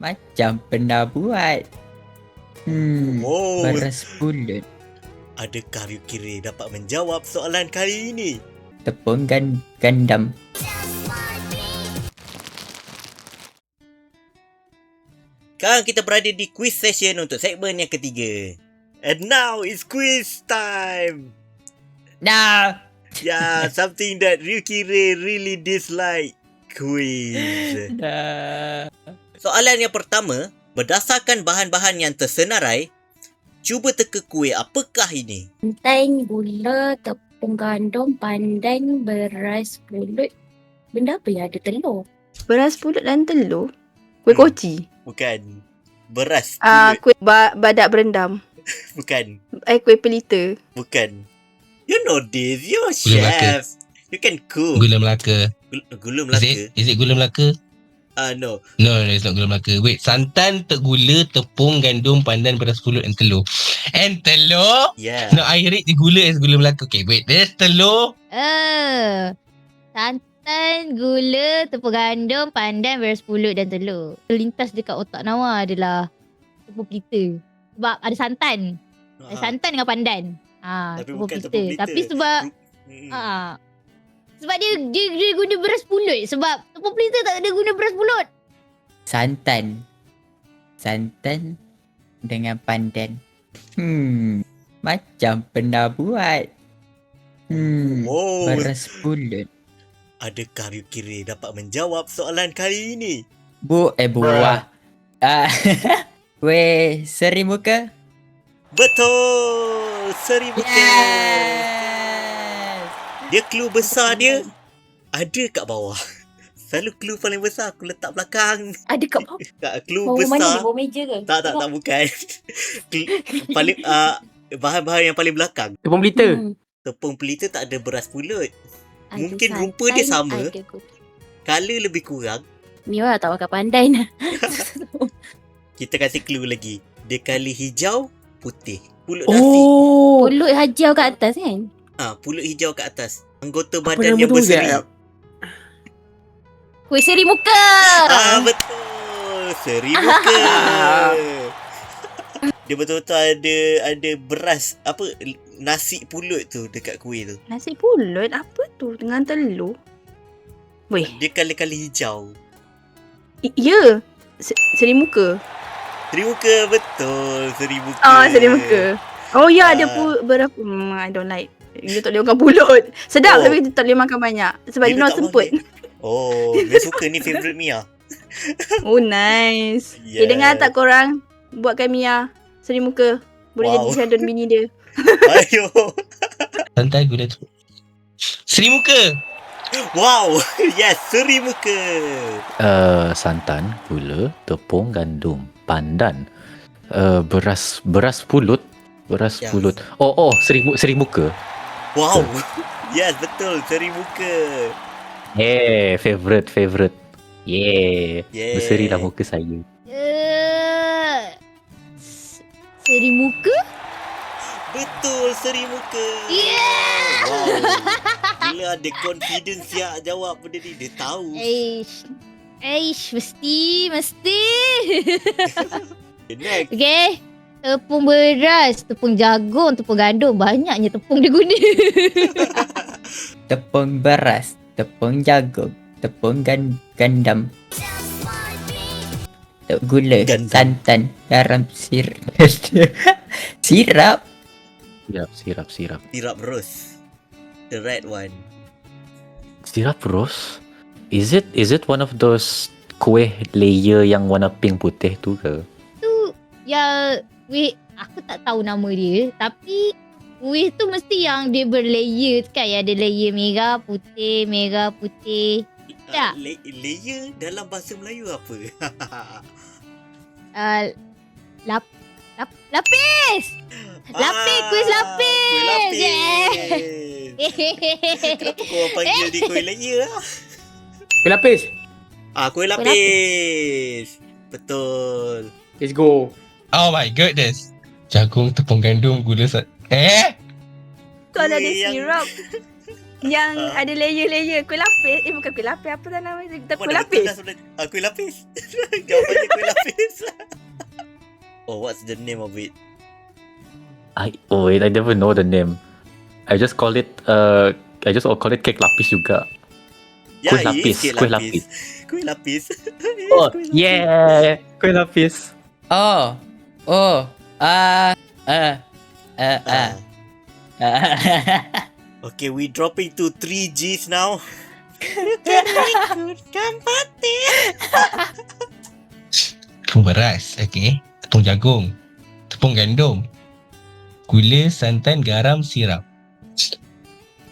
Macam pernah buat. Oh, Beras pulut. adakah you kira dapat menjawab soalan kali ini? Tepung gandam. Sekarang kita berada di quiz session untuk segmen yang ketiga. And now it's quiz time. Nah. Yeah, something that you kira really dislike. Quiz. Nah. Soalan yang pertama, berdasarkan bahan-bahan yang tersenarai, cuba teka kuih apakah ini? Santan, gula, tepung gandum, pandan, beras pulut. Benda apa yang ada telur? Beras pulut dan telur. Kuih koci. Bukan. Beras pulut. Kuih badak berendam. Bukan. Kuih pelita. Bukan. You know this. You're a Gula Melaka. chef. You can cook. Gula Melaka. Gula Melaka? Is it gula Melaka? No. No, it's not gula Melaka. Wait, santan, gula, tepung, gandum, pandan, beras pulut and telur. And telur? Yeah. No, I read the gula as gula Melaka. Okay, wait. There's telur. Santan, gula, tepung gandum, pandan, beras pulut dan telur. Terlintas dekat otak Nawa adalah tepung pelita. Sebab ada santan. Ada santan dengan pandan. Tapi tepung bukan pelita. tepung pelita. Tapi sebab sebab dia guna beras pulut. Sebab tepung pelita tak ada guna beras pulut. Santan dengan pandan. Macam pernah buat. Oh, Beras pulut. adakah you kira dapat menjawab soalan kali ini? Buah. Kuih seri muka. Betul! Seri muka. Yes. Dia clue besar dia ada kat bawah. Selalu clue paling besar aku letak belakang. Ada kat bawah. Clue Bawah mana ni? besar. Bawah meja ke? Tak bukan. Paling bahan-bahan yang paling belakang. Tepung pelita. Tepung pelita tak ada beras pulut. Ada Mungkin santan, rupa dia sama. ada kopi. Color lebih kurang. Mira tak pakai pandan. Kita kasih clue lagi. Dia color hijau, putih. Pulut nasi. Oh. Pulut hijau kat atas kan? Pulut hijau kat atas. Anggota Apa badan nama yang tu, berseri. Zat? Kuih seri muka. Betul. Seri muka. Dia betul-betul ada beras nasi pulut tu dekat kuih tu. Nasi pulut apa tu dengan telur? Weh, Dia kali-kali hijau. ya. Seri muka. Seri muka, betul. Seri muka. Seri muka. Oh ya, ada berapa? I don't like. Dia tak boleh makan pulut. Sedap tapi dia tak boleh makan banyak. Sebab dia tak semput. makan. Oh, dia suka ni favourite Mia. Oh, nice. Yeah. Dengar tak korang? Buatkan Mia seri muka. Boleh Wow. jadi shadow bini dia. Ayo. Santan, gula, tepung. Seri muka. Wow. Yes, seri muka. Santan, gula, tepung gandum, pandan, beras pulut, Ya. pulut. Seri muka. Wow. Yes, betul. Seri muka. Favorite. Yeah. Berserilah muka saya. Seri muka? Betul, seri muka. Yeah! Wow. Gila ada confidence siap jawab benda ni. Dia tahu. Mesti. Next. Okay. Tepung beras, tepung jagung, tepung gandum. Banyaknya tepung dia guna. Tepung beras, tepung jagung, tepung gandam. Gula, Gandam. santan, garam, sirap. Sirap. Sirap rose. The red one. Sirap rose? Is it one of those kuih layer yang warna pink putih tu ke? Aku tak tahu nama dia. Tapi kuih tu mesti yang dia berlayer kan. Yang ada layer merah, putih. Tak. Layer dalam bahasa Melayu apa? Lapis! Kuis lapis! Kuih lapis. Yeah. Kenapa korang panggil dia kuih layer lah? Kuih lapis. Kuih lapis. Betul. Let's go. Oh my goodness. Jagung, tepung gandum, gula, Kalau ada Kuih yang- sirup yang ada layer-layer. Kuih lapis. Bukan kuih lapis. Apa dah nama dia? Kuih lapis. Kuih lapis. Jawapannya kuih lapis. Oh, what's the name of it? I never know the name. I just call it cake lapis juga. Yeah, Kuih it is lapis, cake kuih lapis. lapis. Kuih lapis. It is Oh, kuih lapis. yeah, kuih lapis. Oh. Oh. Ah. Ah. Okay, we dropping to 3 Gs now. Tepung beras, okay. Tepung jagung, tepung gandum, gula, santan, garam, sirap.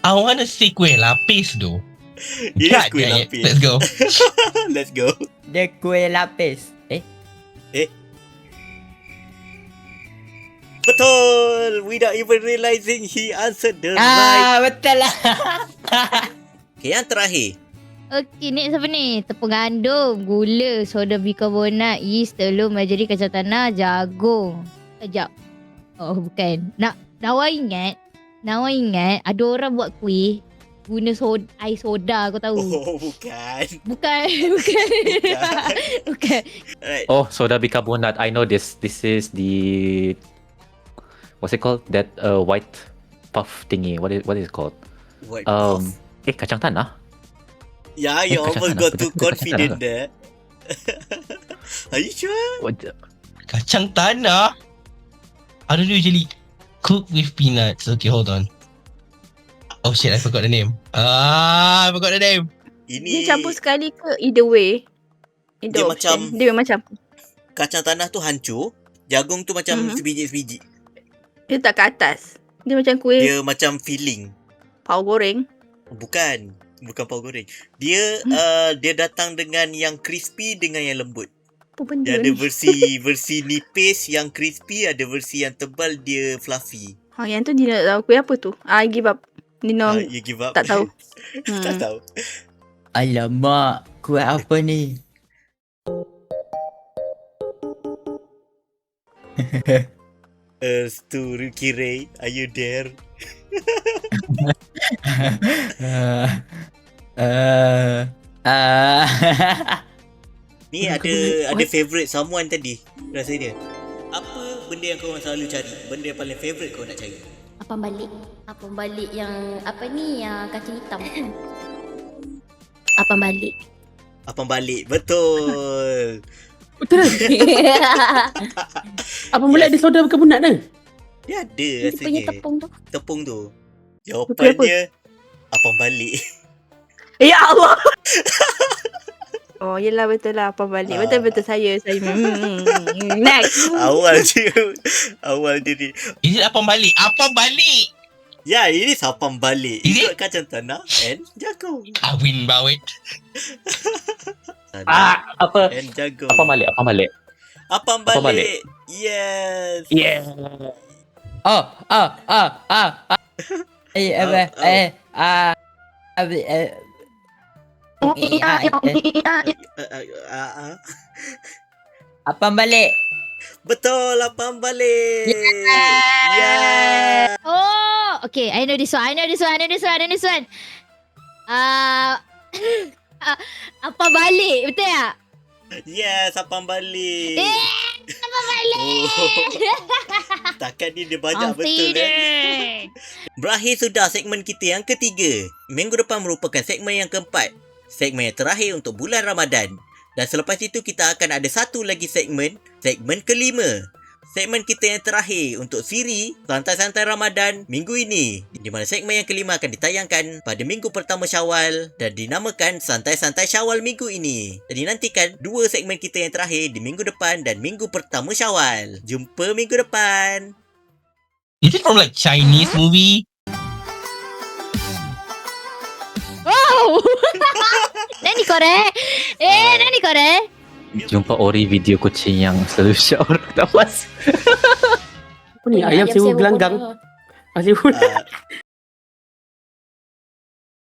I wanna say kuih lapis though. It is God kuih dang it. lapis. Let's go. Let's go. Dia kuih lapis. Betul! Without even realizing he answered the right. Betul lah. Okay, yang terakhir. Okay, next apa ni? Tepung gandum, gula, soda bikarbonat, yeast, telur, margarin, kacang tanah, jagung. Sekejap. Oh, bukan. Nawar ingat ada orang buat kuih guna air soda, kau tahu? Oh, bukan. Bukan. Bukan. Alright. Oh, soda bicarbonate. I know this. This is the what's it called? That white puff thingy. What is it called? White puff. Kacang tanah. Yeah, you kacang almost tanah. got Betul too ke kacang confident tanah? there. Are you sure? What? Kacang tanah? I don't usually cook with peanuts. Okay, hold on. Oh shit, I forgot the name. I forgot the name. Ini Dia campur sekali ke either way? Dia Option. macam- Dia memang campur. kacang tanah tu hancur, jagung tu macam sebiji-sebiji. Dia tak ke atas. Dia macam kuih Dia macam filling. pau goreng. Bukan pau goreng. Dia dia datang dengan yang crispy dengan yang lembut. Apa benda Dia ada ni? versi nipis yang crispy, ada versi yang tebal dia fluffy. Yang tu dia nak tahu kuih apa tu. I give up. Nino You give up? tak tahu. Tak tahu. Alamak. Kuih apa ni? Stu Kirei, are you there? Ni ada favourite someone tadi rasa dia. Apa benda yang kau selalu cari? Benda yang paling favourite kau nak cari? Apam balik. Apam balik yang apa ni, yang kacang hitam. Apam balik. Apam balik. Betul. Betul lah. Apa mula ada soda bicarbonate tu? Dia ada Dia punya rasanya. tepung tu. Tepung tu. Jawapannya apam balik. Ya Allah. Oh, yelah betul lah apa balik. Betul-betul saya. Next. Awal dia ni. Is it apam balik? Apam balik! Ya, ini apam balik. Is Ikut kacang tanah and jagung. Kawin bawit. Apa? And jagung. Apa balik? Apa balik? Apam Apam balik. balik. Yes. Yeah. Apam balik. Betul, apam balik. Yeah. Oh, okay. I know this one. Apa balik? Betul tak? Yes, apam balik. Apa balik? Takkan dia banyak betul Confident. Berakhir sudah segmen kita yang ketiga. Minggu depan merupakan segmen yang keempat. Segmen yang terakhir untuk bulan Ramadan. Dan selepas itu kita akan ada satu lagi segmen kelima. Segmen kita yang terakhir untuk siri Santai-Santai Ramadan minggu ini. Di mana segmen yang kelima akan ditayangkan pada minggu pertama Syawal dan dinamakan Santai-Santai Syawal minggu ini. Jadi nantikan dua segmen kita yang terakhir di minggu depan dan minggu pertama Syawal. Jumpa minggu depan. Is it from like Chinese movie? Oh. Nani korek? Nani korek? Jumpa Ori video kucing yang selalu shower tak puas. Apa ni? Ayam sewa gelanggang. Ayam sewa.